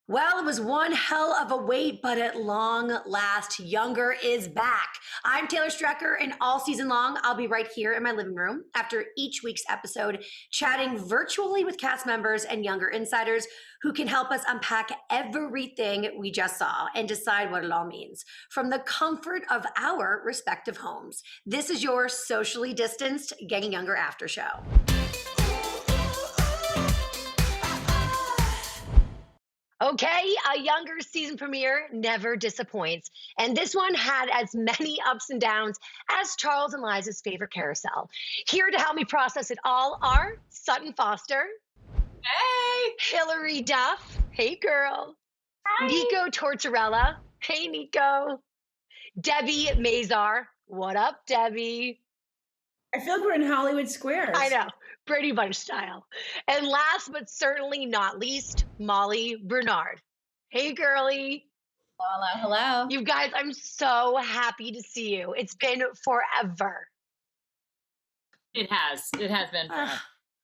Well, it was one hell of a wait, but at long last, Younger is back. I'm Taylor Strecker, and all season long, I'll be right here in my living room after each week's episode, chatting virtually with cast members and Younger insiders who can help us unpack everything we just saw and decide what it all means from the comfort of our respective homes. This is your socially distanced Getting Younger after show. Okay, a Younger season premiere never disappoints. And this one had as many ups and downs as Charles and Liza's favorite carousel. Here to help me process it all are Sutton Foster. Hey! Hillary Duff. Hey, girl. Hi! Nico Tortorella. Hey, Nico. Debbie Mazar. What up, Debbie? I feel like we're in Hollywood Squares. I know. Brady Bunch style. And last but certainly not least, Molly Bernard. Hey, girly. Hello. You guys, I'm so happy to see you. It's been forever. It has been forever.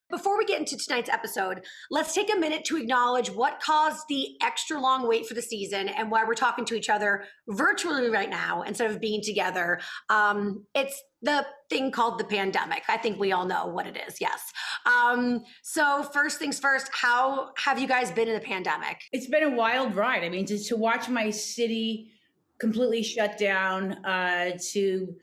Before we get into tonight's episode, let's take a minute to acknowledge what caused the extra long wait for the season and why we're talking to each other virtually right now instead of being together. It's the thing called the pandemic. I think we all know what it is, yes. So first things first, how have you guys been in the pandemic? It's been a wild ride. I mean, to watch my city completely shut down, to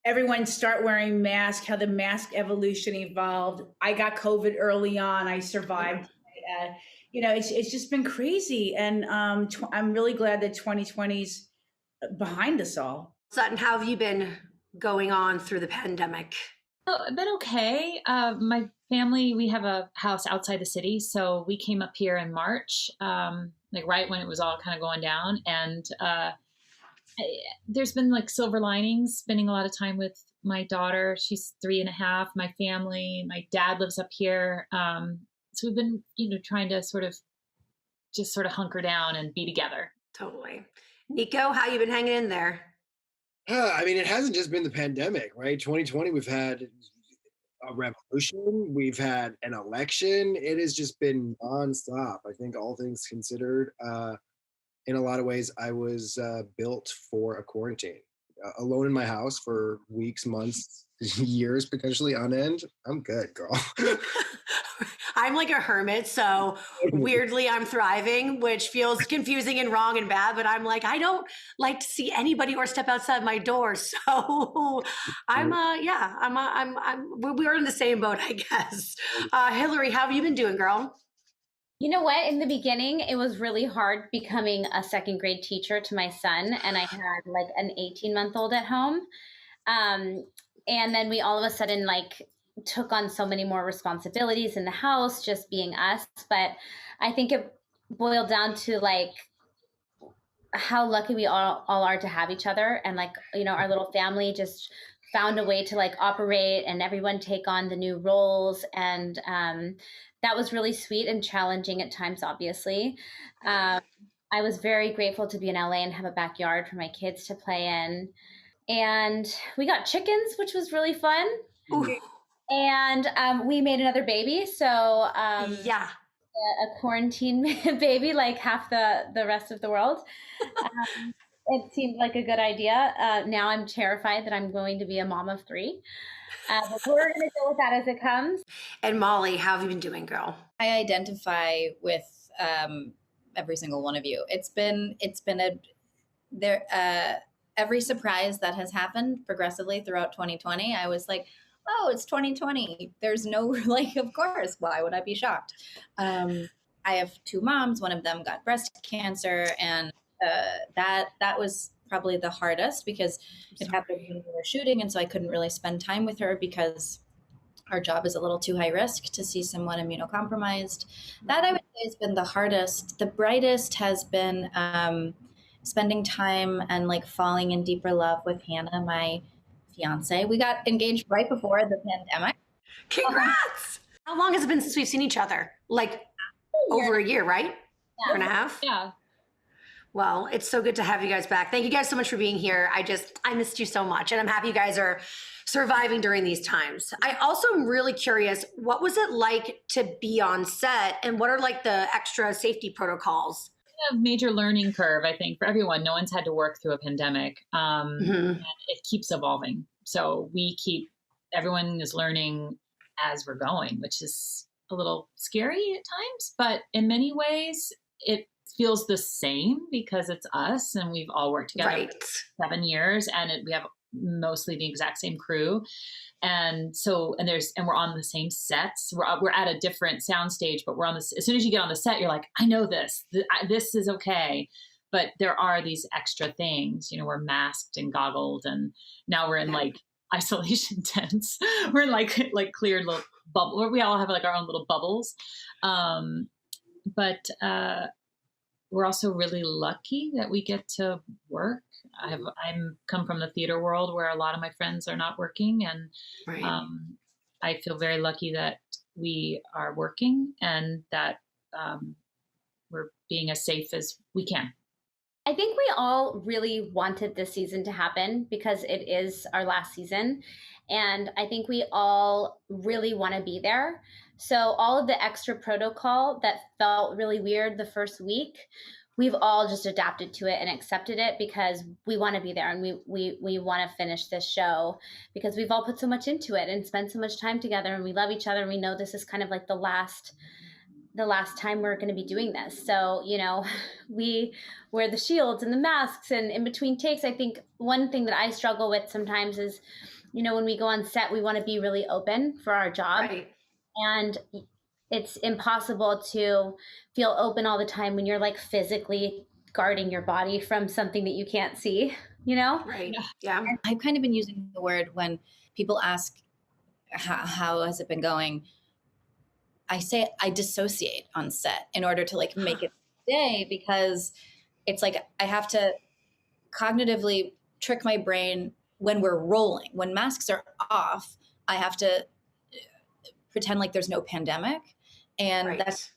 everyone start wearing masks, how the mask evolution evolved. I got COVID early on. I survived. It's just been crazy. And I'm really glad that 2020's behind us all. Sutton, how have you been going on through the pandemic? Oh, I've been okay. My family, we have a house outside the city. So we came up here in March, like right when it was all kind of going down. And there's been like silver linings, spending a lot of time with my daughter. She's 3.5, my family, my dad lives up here. So we've been, trying to sort of hunker down and be together. Totally. Nico, how you been hanging in there? I mean, it hasn't just been the pandemic, right? 2020, we've had a revolution. We've had an election. It has just been nonstop. I think all things considered, in a lot of ways, I was built for a quarantine. Alone in my house for weeks, months, years, potentially on end. I'm good, girl. I'm like a hermit, so weirdly I'm thriving, which feels confusing and wrong and bad, but I'm like, I don't like to see anybody or step outside my door. So we're in the same boat, I guess. Hillary, how have you been doing, girl? You know what? In the beginning, it was really hard becoming a second grade teacher to my son. And I had like an 18-month-old at home. And then we all of a sudden took on so many more responsibilities in the house, just being us. But I think it boiled down to how lucky we all are to have each other. And our little family just found a way to operate and everyone take on the new roles. And that was really sweet and challenging at times, obviously. I was very grateful to be in LA and have a backyard for my kids to play in. And we got chickens, which was really fun. Ooh. And we made another baby. So a quarantine baby, like half the rest of the world. It seemed like a good idea. Now I'm terrified that I'm going to be a mom of 3. But we're going to go with that as it comes. And Molly, how have you been doing, girl? I identify with every single one of you. It's been every surprise that has happened progressively throughout 2020. I was like, oh, it's 2020. There's no of course, why would I be shocked? I have 2 moms. One of them got breast cancer, and that was probably the hardest because it happened when we were shooting. And so I couldn't really spend time with her because our job is a little too high risk to see someone immunocompromised. That I would say has been the hardest. The brightest has been spending time and falling in deeper love with Hannah, my fiance. We got engaged right before the pandemic. Congrats! How long has it been since we've seen each other? Over a year, right? Yeah. 1.5? Yeah. Well, it's so good to have you guys back. Thank you guys so much for being here. I missed you so much, and I'm happy you guys are surviving during these times. I also am really curious, what was it like to be on set, and what are the extra safety protocols? a major learning curve, I think, for everyone. No one's had to work through a pandemic. And it keeps evolving. So everyone is learning as we're going, which is a little scary at times, but in many ways it feels the same because it's us and we've all worked together for 7 years and we have mostly the exact same crew. And so, and we're on the same sets. We're at a different sound stage, but we're on this. As soon as you get on the set, you're like, I know this is okay. But there are these extra things, we're masked and goggled, and now we're in like isolation tents. We're in like cleared little bubble where we all have like our own little bubbles. But we're also really lucky that we get to work. I'm come from the theater world where a lot of my friends are not working, and I feel very lucky that we are working and that we're being as safe as we can. I think we all really wanted this season to happen because it is our last season. And I think we all really want to be there. So all of the extra protocol that felt really weird the first week, we've all just adapted to it and accepted it because we want to be there and we want to finish this show because we've all put so much into it and spent so much time together and we love each other and we know this is kind of like the last time we're going to be doing this. So, we wear the shields and the masks and in between takes. I think one thing that I struggle with sometimes is, when we go on set, we want to be really open for our job. Right. And it's impossible to feel open all the time when you're like physically guarding your body from something that you can't see, Right. Yeah. I've kind of been using the word when people ask, how has it been going? I say I dissociate on set in order to like make it stay because it's like I have to cognitively trick my brain when we're rolling. When masks are off, I have to pretend like there's no pandemic. And that's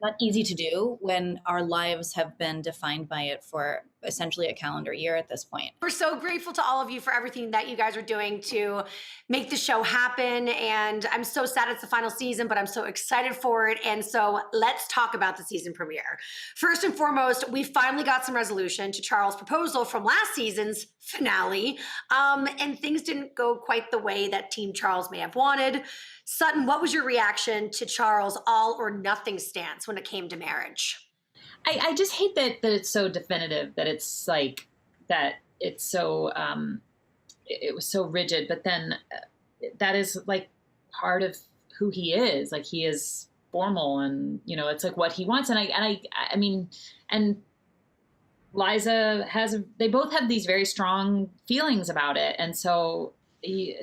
not easy to do when our lives have been defined by it for essentially a calendar year at this point. We're so grateful to all of you for everything that you guys are doing to make the show happen. And I'm so sad it's the final season, but I'm so excited for it. And so let's talk about the season premiere. First and foremost, we finally got some resolution to Charles' proposal from last season's finale. And things didn't go quite the way that Team Charles may have wanted. Sutton, what was your reaction to Charles' all or nothing stance when it came to marriage? I just hate that it's so definitive, that it's like, that it's so, it was so rigid, but then that is like part of who he is. Like he is formal and, it's like what he wants. And I mean, and Liza they both have these very strong feelings about it. And so I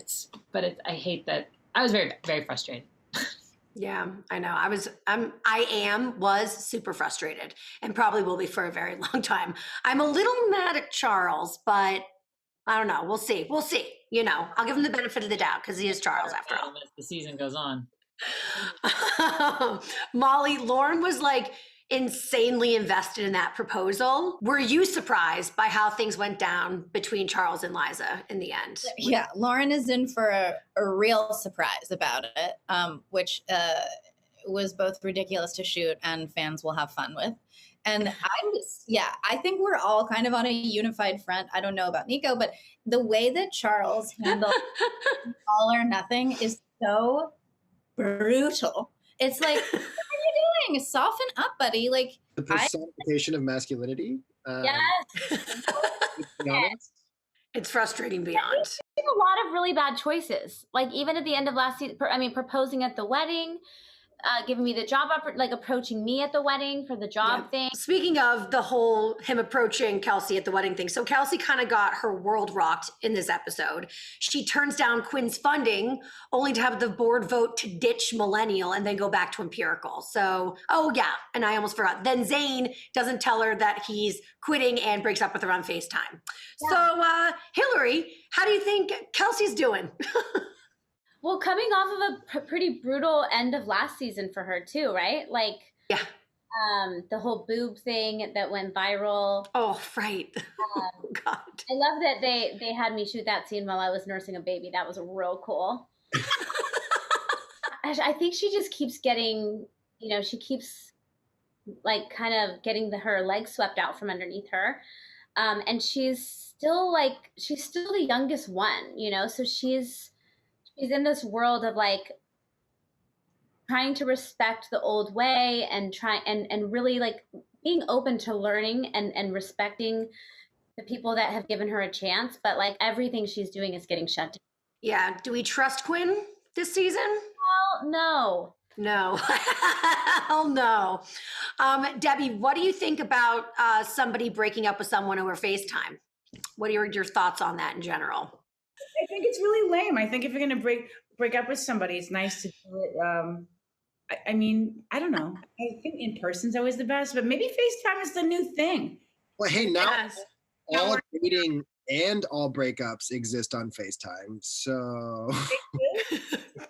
hate that. I was very, very frustrated. Yeah, I know. was super frustrated and probably will be for a very long time. I'm a little mad at Charles, but I don't know. We'll see. I'll give him the benefit of the doubt because he is Charles after all. As the season goes on. Molly, Lauren was like insanely invested in that proposal. Were you surprised by how things went down between Charles and Liza in the end? Yeah, Lauren is in for a real surprise about it, which was both ridiculous to shoot and fans will have fun with. And I think we're all kind of on a unified front. I don't know about Nico, but the way that Charles handled all or nothing is so brutal. It's like, what are you doing? Soften up, buddy. Like the personification of masculinity. Yes. It's frustrating beyond. He made a lot of really bad choices. Like even at the end of last season, proposing at the wedding, giving me the job, approaching me at the wedding for the job thing. Speaking of the whole him approaching Kelsey at the wedding thing. So Kelsey kind of got her world rocked in this episode. She turns down Quinn's funding only to have the board vote to ditch Millennial and then go back to Empirical. So, and I almost forgot. Then Zane doesn't tell her that he's quitting and breaks up with her on FaceTime. Yeah. So Hillary, how do you think Kelsey's doing? Well, coming off of a pretty brutal end of last season for her too, right? Like, the whole boob thing that went viral. Oh, right. Oh, God. I love that they had me shoot that scene while I was nursing a baby. That was real cool. I think she just keeps getting, she keeps like kind of getting her legs swept out from underneath her. And she's still the youngest one, so she's in this world of like trying to respect the old way and try and really like being open to learning and respecting the people that have given her a chance, but like everything she's doing is getting shut down. Yeah. Do we trust Quinn this season? Well, no. No. Hell no. Debbie, what do you think about somebody breaking up with someone over FaceTime? What are your thoughts on that in general? I think it's really lame. I think if you're going to break up with somebody, it's nice to do it. I mean, I don't know. I think in person's always the best, but maybe FaceTime is the new thing. Well, hey, now Yes. all dating and all breakups exist on FaceTime. So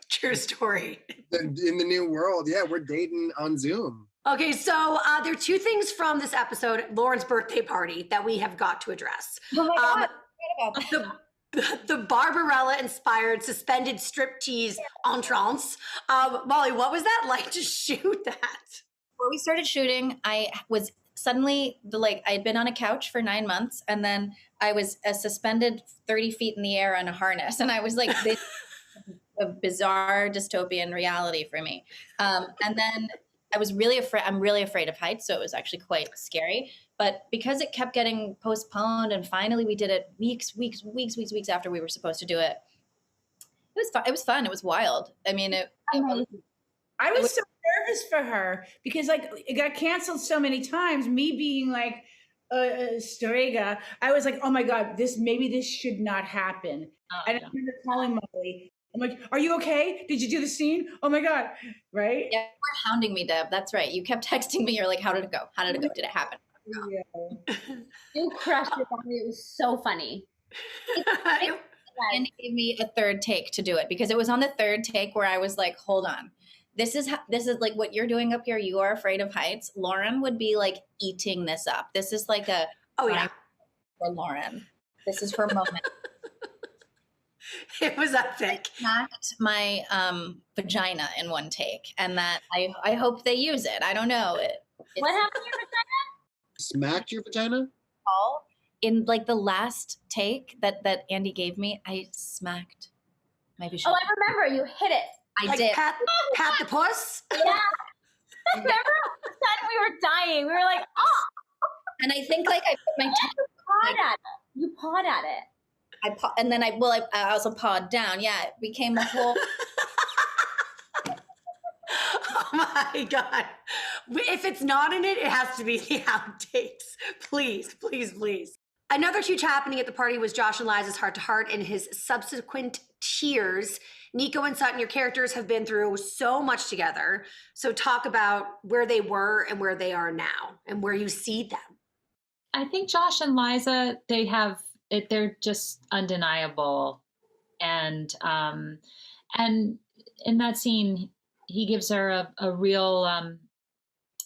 True story. in the new world, yeah, we're dating on Zoom. Okay, so there are two things from this episode, Lauren's birthday party, that we have got to address. Oh my God, I forgot about that. The Barbarella-inspired suspended striptease entrance. Molly, what was that like to shoot that? Before we started shooting, I was suddenly I had been on a couch for 9 months, and then I was suspended 30 feet in the air on a harness, and I was like, this is a bizarre dystopian reality for me. And then I was really afraid. I'm really afraid of heights, so it was actually quite scary. But because it kept getting postponed, and finally we did it weeks after we were supposed to do it, it was fun. It was fun. It was wild. I mean, I was so nervous for her because like it got canceled so many times. Me being like Strega, I was like, oh my God, maybe this should not happen. And I remember calling Molly. I'm like, are you okay? Did you do the scene? Oh my God. Right? Yeah, you were hounding me, Deb. That's right. You kept texting me. You're like, how did it go? How did it go? Did it happen? Yeah. You crushed it. It was so funny. And he gave me a third take to do it because it was on the third take where I was like, hold on. This is like what you're doing up here. You are afraid of heights. Lauren would be like eating this up. This is like a for Lauren. This is her moment. It was epic. Smacked my vagina in one take, and that I hope they use it. I don't know. What happened to your vagina? Smacked your vagina? All in like the last take that Andy gave me, I smacked my vagina. Oh, I remember. You hit it. I did. Pat the puss? Yeah. Remember all of a sudden we were dying. We were like, oh. And I think like I put my You pawed at it. and then I also pawed down. Yeah, it became a whole. Oh my God. If it's not in it, it has to be the outtakes. Please, please, please. Another huge happening at the party was Josh and Liza's heart-to-heart and his subsequent tears. Nico and Sutton, your characters have been through so much together. So talk about where they were and where they are now and where you see them. I think Josh and Liza, they're just undeniable. And in that scene, he gives her a real,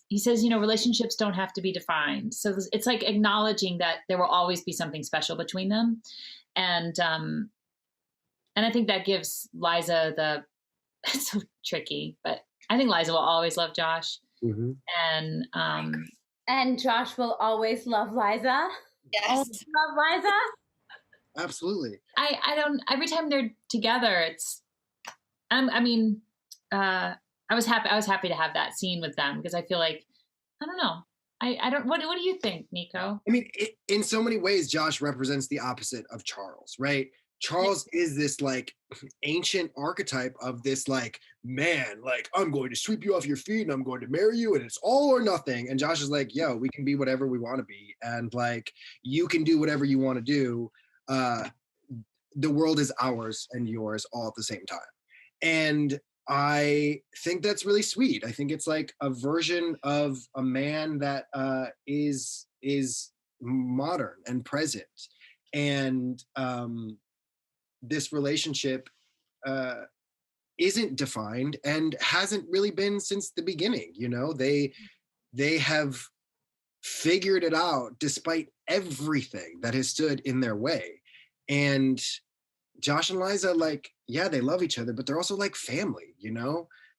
he says, relationships don't have to be defined. So it's like acknowledging that there will always be something special between them. And I think that gives Liza it's so tricky, but I think Liza will always love Josh. Mm-hmm. And Josh will always love Liza. Yes. Love Liza. Absolutely. I don't, every time they're together, I was happy to have that scene with them because I feel like, I don't know. I don't, what do you think, Nico? I mean, in so many ways, Josh represents the opposite of Charles, right? Charles is this like ancient archetype of this like man, like I'm going to sweep you off your feet and I'm going to marry you and it's all or nothing. And Josh is like, yo, we can be whatever we want to be. And like, you can do whatever you want to do. The world is ours and yours all at the same time. And I think that's really sweet. I think it's like a version of a man that is modern and present. And this relationship isn't defined and hasn't really been since the beginning. They have figured it out despite everything that has stood in their way. And Josh and Liza, like, yeah, they love each other, but they're also like family,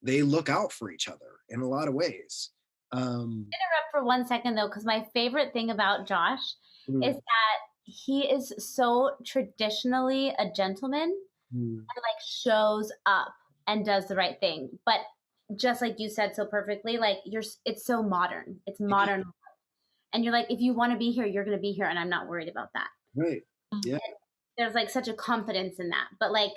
they look out for each other in a lot of ways. Interrupt for 1 second though, because my favorite thing about Josh is that he is so traditionally a gentleman and like shows up and does the right thing. But just like you said so perfectly, like it's so modern. It's modern. And you're like, if you want to be here, you're going to be here. And I'm not worried about that. Right. Yeah. And there's like such a confidence in that. But like,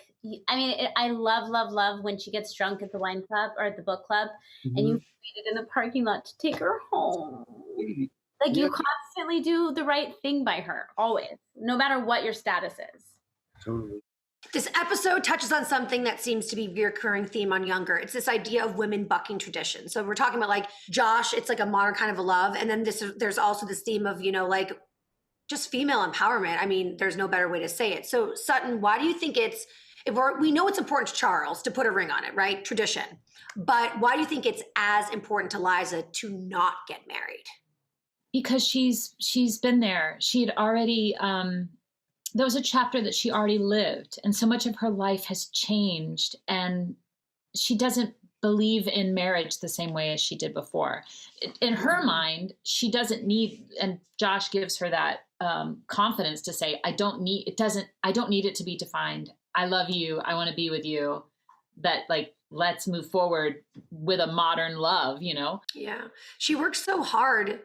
I mean, I love when she gets drunk at the wine club or at the book club and you meet it in the parking lot to take her home. Like you constantly do the right thing by her, always, no matter what your status is. Totally. This episode touches on something that seems to be a recurring theme on Younger. It's this idea of women bucking tradition. So we're talking about like Josh, it's like a modern kind of a love. And then there's also this theme of, you know, like just female empowerment. I mean, there's no better way to say it. So Sutton, why do you think we know it's important to Charles to put a ring on it, right? Tradition. But why do you think it's as important to Liza to not get married? Because she's been there. She had already, there was a chapter that she already lived, and so much of her life has changed, and she doesn't believe in marriage the same way as she did before. In her mind, she doesn't need, and Josh gives her that confidence to say, I don't need it to be defined. I love you. I want to be with you. That like, let's move forward with a modern love, you know? Yeah. She works so hard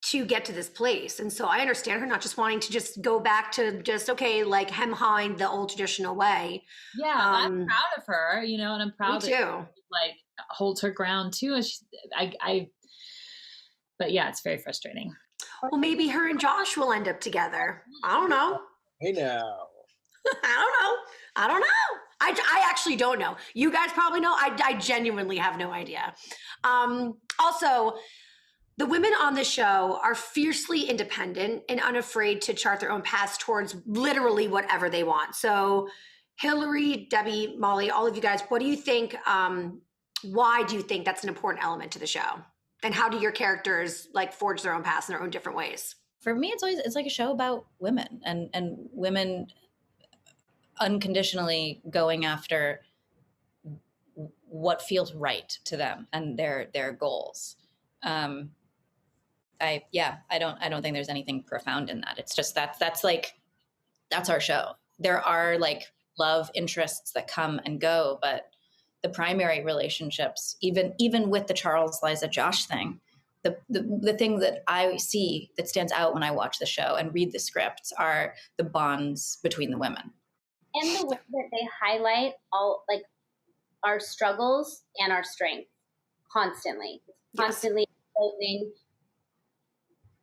to get to this place. And so I understand her not just wanting to just go back to just, okay, like hem-hawing the old traditional way. Yeah, I'm proud of her, you know, and I'm proud that she like holds her ground too. And but yeah, it's very frustrating. Well, maybe her and Josh will end up together. I don't know. Hey now. I don't know. I actually don't know. You guys probably know. I genuinely have no idea. Also, the women on the show are fiercely independent and unafraid to chart their own paths towards literally whatever they want. So Hillary, Debbie, Molly, all of you guys, what do you think? Why do you think that's an important element to the show? And how do your characters like forge their own paths in their own different ways? For me, it's like a show about women and women unconditionally going after what feels right to them and their goals. I don't think there's anything profound in that. It's just that's our show. There are like love interests that come and go, but the primary relationships, even with the Charles, Liza, Josh thing, the thing that I see that stands out when I watch the show and read the scripts are the bonds between the women. And the way that they highlight all like our struggles and our strengths constantly exposing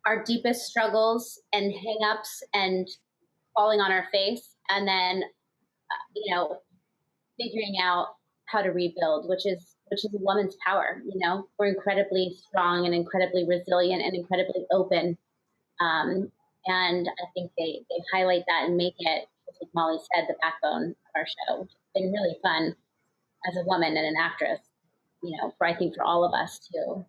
our deepest struggles and hang-ups and falling on our face, and then figuring out how to rebuild, which is a woman's power. You know, we're incredibly strong and incredibly resilient and incredibly open, and I think they highlight that and make it, like Molly said, the backbone of our show. It's been really fun as a woman and an actress, for I think for all of us too.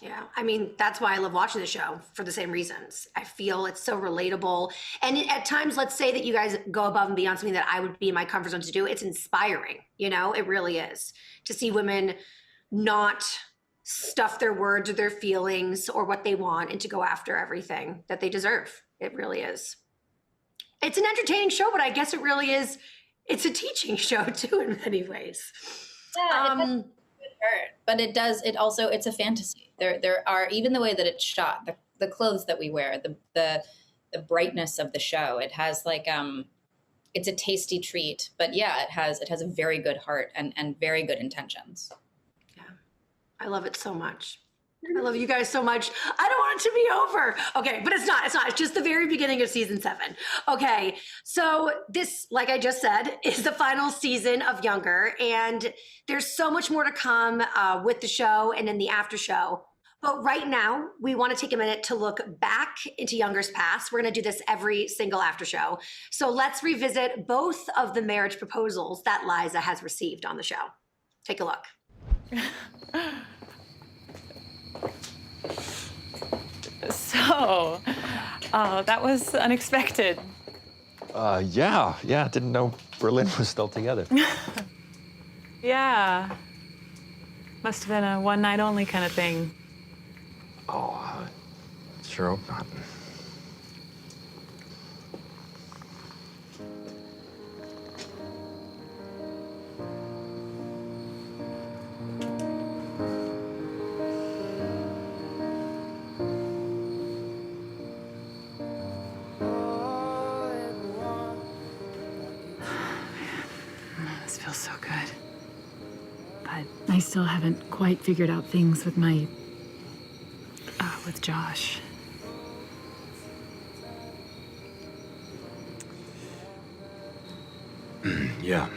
Yeah, I mean, that's why I love watching the show, for the same reasons. I feel it's so relatable. And at times, let's say that you guys go above and beyond something that I would be in my comfort zone to do. It's inspiring, it really is. To see women not stuff their words or their feelings or what they want and to go after everything that they deserve. It really is. It's an entertaining show, but I guess it really is. It's a teaching show too in many ways. Yeah, but it's a fantasy. There are, even the way that it's shot, the clothes that we wear, the brightness of the show, it has like it's a tasty treat, but yeah, it has a very good heart and very good intentions. Yeah, I love it so much. I love you guys so much. I don't want it to be over. Okay, but it's not. It's just the very beginning of season 7. Okay, so this, like I just said, is the final season of Younger, and there's so much more to come with the show and in the after show. But right now, we want to take a minute to look back into Younger's past. We're going to do this every single after show. So let's revisit both of the marriage proposals that Liza has received on the show. Take a look. So, that was unexpected. Yeah, didn't know Berlin was still together. Yeah. Must have been a one-night only kind of thing. Sure hope not. This feels so good. But I still haven't quite figured out things with with Josh. Yeah.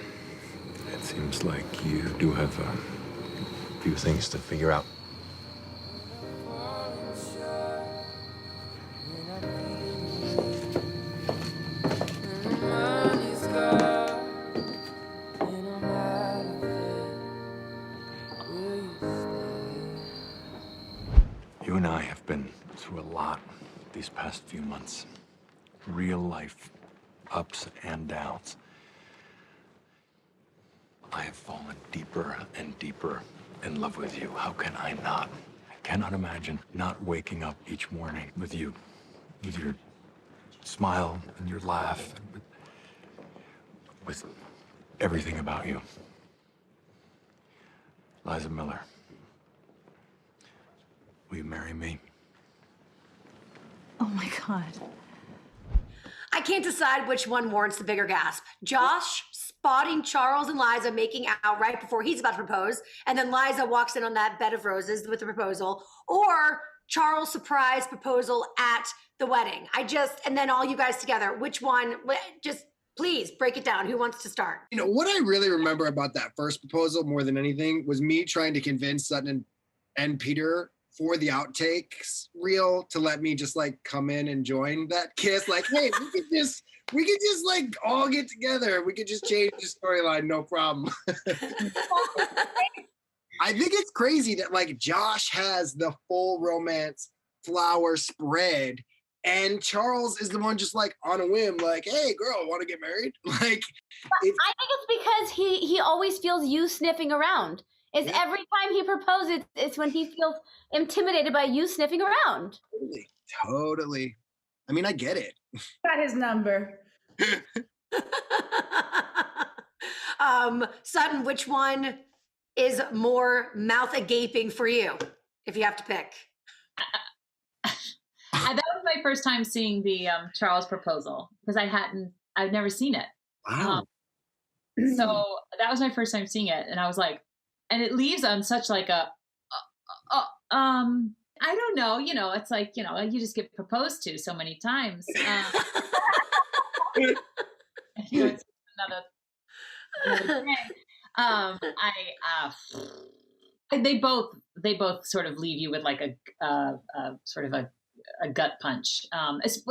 It seems like you do have a few things to figure out. You and I have been through a lot these past few months. Real life ups and downs. I have fallen deeper and deeper in love with you. How can I not? I cannot imagine not waking up each morning with you, with your smile and your laugh, and with everything about you. Liza Miller, will you marry me? Oh my God. I can't decide which one warrants the bigger gasp. Josh spotting Charles and Liza making out right before he's about to propose, and then Liza walks in on that bed of roses with the proposal, or Charles' surprise proposal at the wedding. And then all you guys together, which one? Just please break it down. Who wants to start? You know, what I really remember about that first proposal more than anything was me trying to convince Sutton and Peter for the outtakes reel to let me just like come in and join that kiss. Like, hey, we could just like all get together. We could just change the storyline, no problem. I think it's crazy that like Josh has the full romance flower spread and Charles is the one just like on a whim, like, hey girl, want to get married? Like, I think it's because he always feels you sniffing around. It's every time he proposes, it's when he feels intimidated by you sniffing around. Totally. I mean, I get it. Got his number. Sutton, which one is more mouth agaping for you, if you have to pick? That was my first time seeing the Charles proposal because I've never seen it. Wow. So that was my first time seeing it, and I was like, and it leaves on such like I don't know, it's like, you just get proposed to so many times. It's another thing. They both sort of leave you with like a sort of a gut punch,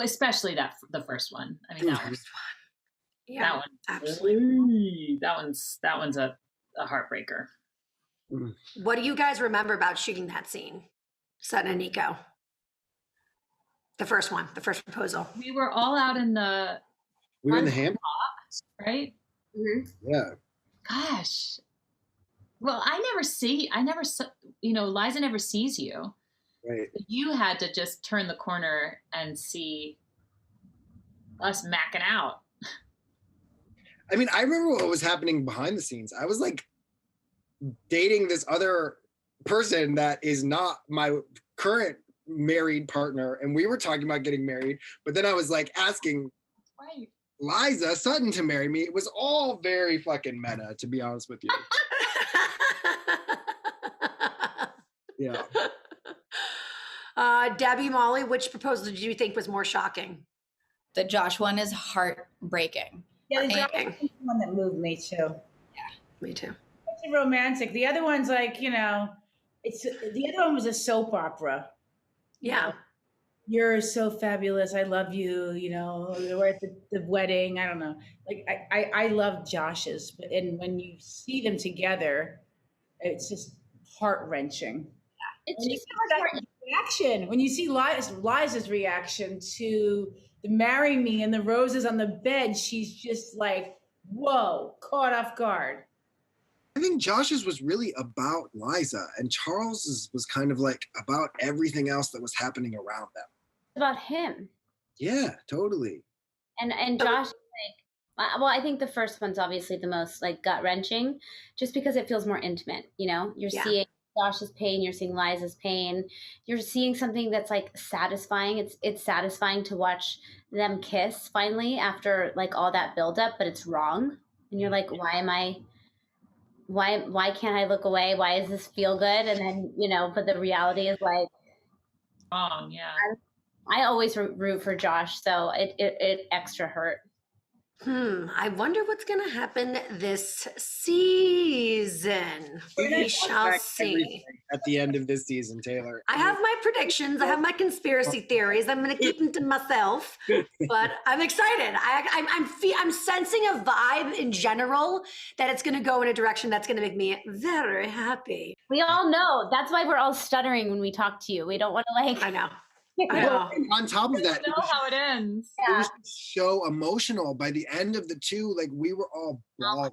especially the first one. I mean, that one. Yeah, that one, absolutely. That one's a heartbreaker. What do you guys remember about shooting that scene, Sutton and Nico? The first proposal. We were all out in the. We were in the ham, right? Mm-hmm. Yeah. Gosh. Well, Liza never sees you. Right. You had to just turn the corner and see us macking out. I mean, I remember what was happening behind the scenes. I was like dating this other person that is not my current married partner, and we were talking about getting married, but then I was like asking Liza Sutton to marry me. It was all very fucking meta, to be honest with you. Yeah. Debbie, Molly, which proposal did you think was more shocking? The Josh one is heartbreaking. Yeah, the Josh one that moved me too. Yeah, me too. It's romantic. The other one's like, the other one was a soap opera. Yeah. You're so fabulous. I love you. We're at the wedding. I don't know. Like I love Josh's, and when you see them together, it's just heart wrenching. Yeah. It's just that reaction. When you see Liza's reaction to the marry me and the roses on the bed, she's just like, whoa, caught off guard. I think Josh's was really about Liza, and Charles's was kind of like about everything else that was happening around them. about him. Yeah, totally. And Josh, well, I think the first one's obviously the most like gut wrenching, just because it feels more intimate. You're seeing Josh's pain, you're seeing Liza's pain, you're seeing something that's like satisfying. It's satisfying to watch them kiss finally after like all that buildup, but it's wrong, and you're like, why can't I look away? Why does this feel good? And then but the reality is like, yeah. I always root for Josh, so it extra hurt. I wonder what's going to happen this season. We shall see. At the end of this season, Taylor. I have my predictions. I have my conspiracy theories. I'm going to keep them to myself, but I'm excited. I'm sensing a vibe in general that it's going to go in a direction that's going to make me very happy. We all know. That's why we're all stuttering when we talk to you. We don't want to I know. On top of that, know how it ends. It was so emotional. By the end of the two, like we were all bawling.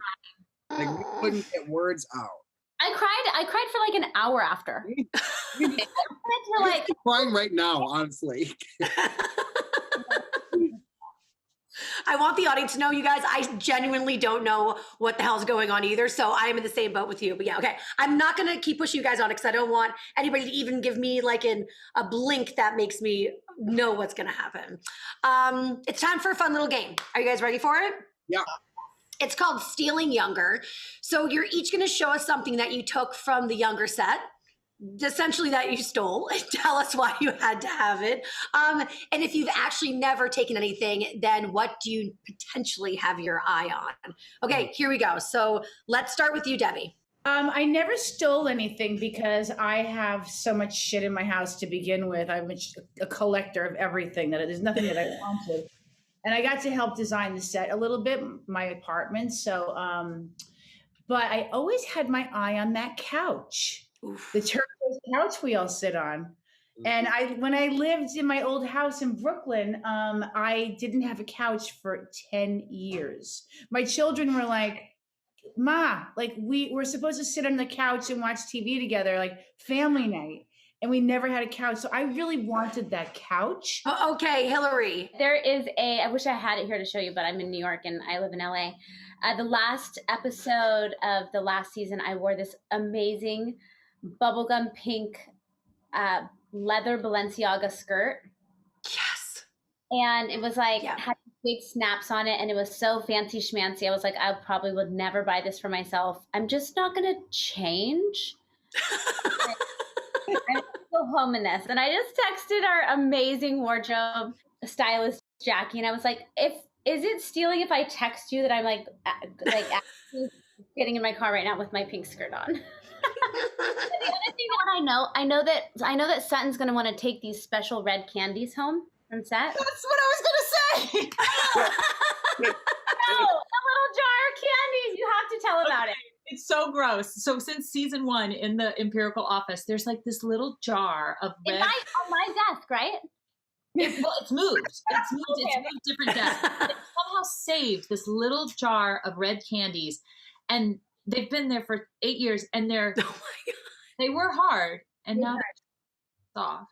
Like we couldn't get words out. I cried for like an hour after. I'm crying right now, honestly. I want the audience to know, you guys, I genuinely don't know what the hell's going on either. So I am in the same boat with you. But yeah, okay. I'm not going to keep pushing you guys on it because I don't want anybody to even give me like a blink that makes me know what's going to happen. It's time for a fun little game. Are you guys ready for it? Yeah. It's called Stealing Younger. So you're each going to show us something that you took from the younger set, essentially that you stole, and tell us why you had to have it. And if you've actually never taken anything, then what do you potentially have your eye on? Okay, here we go. So let's start with you, Debbie. I never stole anything because I have so much shit in my house to begin with. I'm a collector of everything. That there's nothing that I wanted. And I got to help design the set a little bit, my apartment. So, but I always had my eye on that couch. Oof. The turquoise couch we all sit on. And when I lived in my old house in Brooklyn, I didn't have a couch for 10 years. My children were like, Ma, like we're supposed to sit on the couch and watch TV together, like family night. And we never had a couch. So I really wanted that couch. Oh, okay, Hillary. There is I wish I had it here to show you, but I'm in New York and I live in LA. The last episode of the last season, I wore this amazing bubblegum pink leather Balenciaga skirt. Yes. And it was like, had big snaps on it and it was so fancy schmancy. I was like, I probably would never buy this for myself. I'm just not going to change. I'm go home in this. And I just texted our amazing wardrobe stylist, Jackie, and I was like, is it stealing if I text you that I'm like actually getting in my car right now with my pink skirt on? The other thing that I know that Sutton's going to want to take these special red candies home from set. That's what I was going to say. No, a little jar of candies. You have to tell about it. It's so gross. So since season 1 in the Empirical office, there's like this little jar of red. On my desk, right? It's moved. It's moved different desks. They somehow saved this little jar of red candies, and they've been there for 8 years, and they were hard, and now they're soft.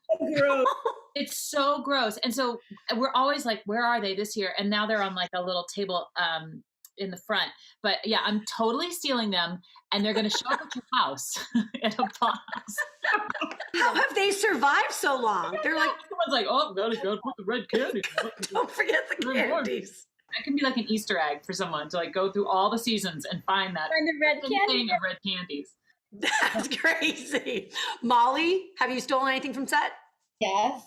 It's so gross. And so we're always like, where are they this year? And now they're on like a little table in the front. But yeah, I'm totally stealing them, and they're going to show up at your house at a box. How have they survived so long? They're like, someone's like, oh, gotta put the red candies. Don't forget the candies. That can be like an Easter egg for someone to like go through all the seasons and find that the red thing of red candies. That's crazy. Molly, have you stolen anything from set? Yes.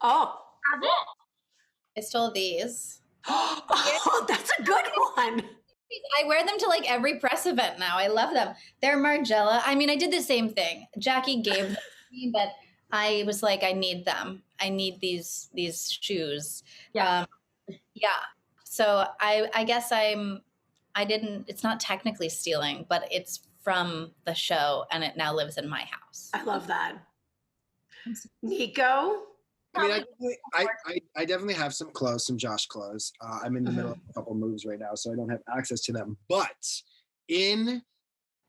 Oh. Have it? I stole these. Oh, that's a good one. I wear them to like every press event now. I love them. They're Margiela. I mean, I did the same thing. Jackie gave them to me, but I was like, I need them. I need these shoes. Yeah. So I guess it's not technically stealing, but it's from the show and it now lives in my house. I love that. Nico? I mean, I definitely have some clothes, some Josh clothes. I'm in the middle of a couple moves right now, so I don't have access to them. But in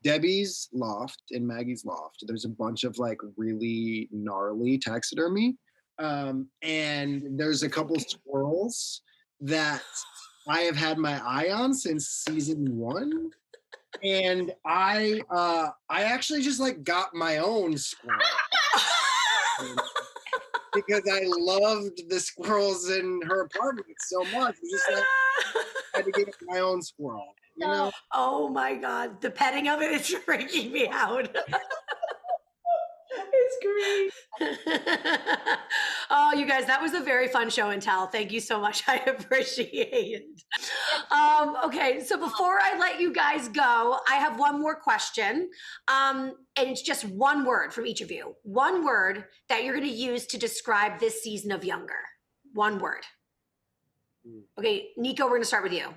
Debbie's loft, in Maggie's loft, there's a bunch of like really gnarly taxidermy. And there's a couple squirrels that I have had my eye on since season 1. And I actually just like got my own squirrel. Because I loved the squirrels in her apartment so much. It's just like I had to get my own squirrel, you know? Oh my God. The petting of it is freaking me out. It's great. Oh, you guys, that was a very fun show and tell. Thank you so much. I appreciate it. Okay, so before I let you guys go, I have one more question. And it's just one word from each of you. One word that you're going to use to describe this season of Younger. One word. Okay, Nico, we're going to start with you.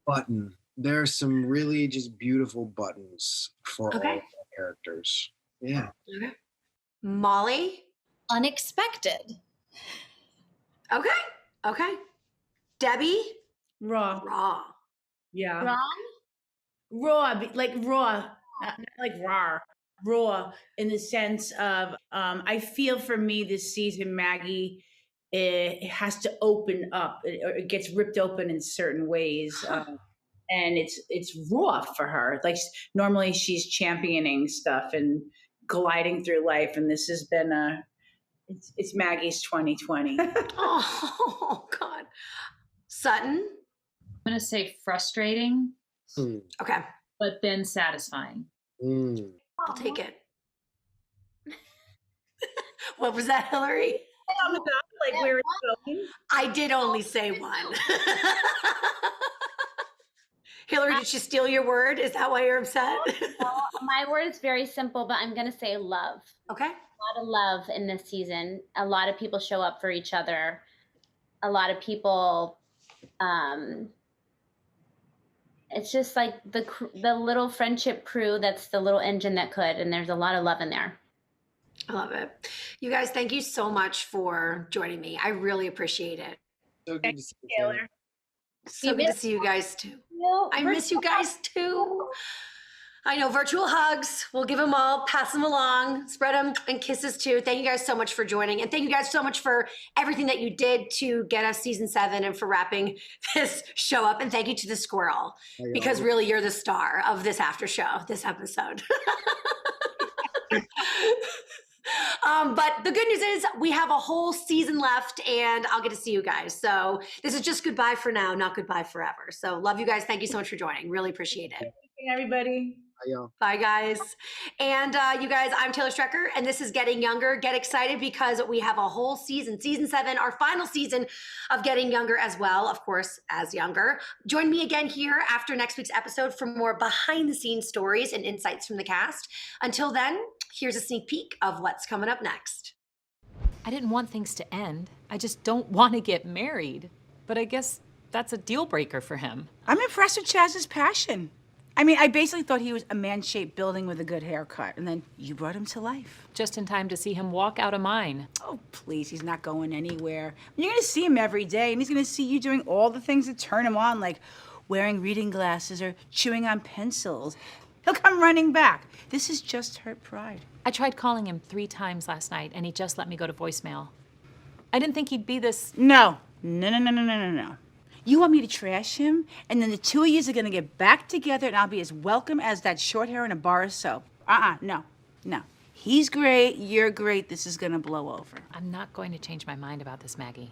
Button. There are some really just beautiful buttons for all Okay. of the characters. Yeah. Okay. Molly? Unexpected. Okay. Okay. Debbie? Raw. Raw. Yeah. Wrong? Raw, like raw, not like raw. Raw in the sense of, I feel for me this season, Maggie, it has to open up, or it gets ripped open in certain ways. And it's raw for her. Like normally she's championing stuff and gliding through life, and this has been it's Maggie's 2020. Oh, God. Sutton? I'm going to say frustrating, Okay. but then satisfying. I'll take it. What was that, Hillary? Like where it's going. I did only say one. Hillary, did she steal your word? Is that why you're upset? My word is very simple, but I'm going to say love. Okay. A lot of love in this season. A lot of people show up for each other. A lot of people, it's just like the little friendship crew that's the little engine that could, and there's a lot of love in there. I love it. You guys, thank you so much for joining me. I really appreciate it. So good to see you, Taylor. So good to see you guys too. I miss you guys too. I know, virtual hugs. We'll give them all, pass them along, spread them, and kisses too. Thank you guys so much for joining. And thank you guys so much for everything that you did to get us season 7 and for wrapping this show up. And thank you to the squirrel, because really you're the star of this after show, this episode. But the good news is we have a whole season left and I'll get to see you guys. So this is just goodbye for now, not goodbye forever. So love you guys. Thank you so much for joining. Really appreciate it. Hey, everybody. Bye, y'all. Bye, guys. And you guys, I'm Taylor Strecker, and this is Getting Younger. Get excited because we have a whole season 7, our final season of Getting Younger as well, of course, as Younger. Join me again here after next week's episode for more behind-the-scenes stories and insights from the cast. Until then, here's a sneak peek of what's coming up next. I didn't want things to end. I just don't want to get married. But I guess that's a deal breaker for him. I'm impressed with Chaz's passion. I mean, I basically thought he was a man-shaped building with a good haircut, and then you brought him to life. Just in time to see him walk out of mine. Oh, please, he's not going anywhere. You're gonna see him every day, and he's gonna see you doing all the things that turn him on, like wearing reading glasses or chewing on pencils. He'll come running back. This is just hurt pride. I tried calling him 3 times last night, and he just let me go to voicemail. I didn't think he'd be this... No. You want me to trash him, and then the two of you are gonna get back together, and I'll be as welcome as that short hair in a bar of soap. No. He's great, you're great, this is gonna blow over. I'm not going to change my mind about this, Maggie.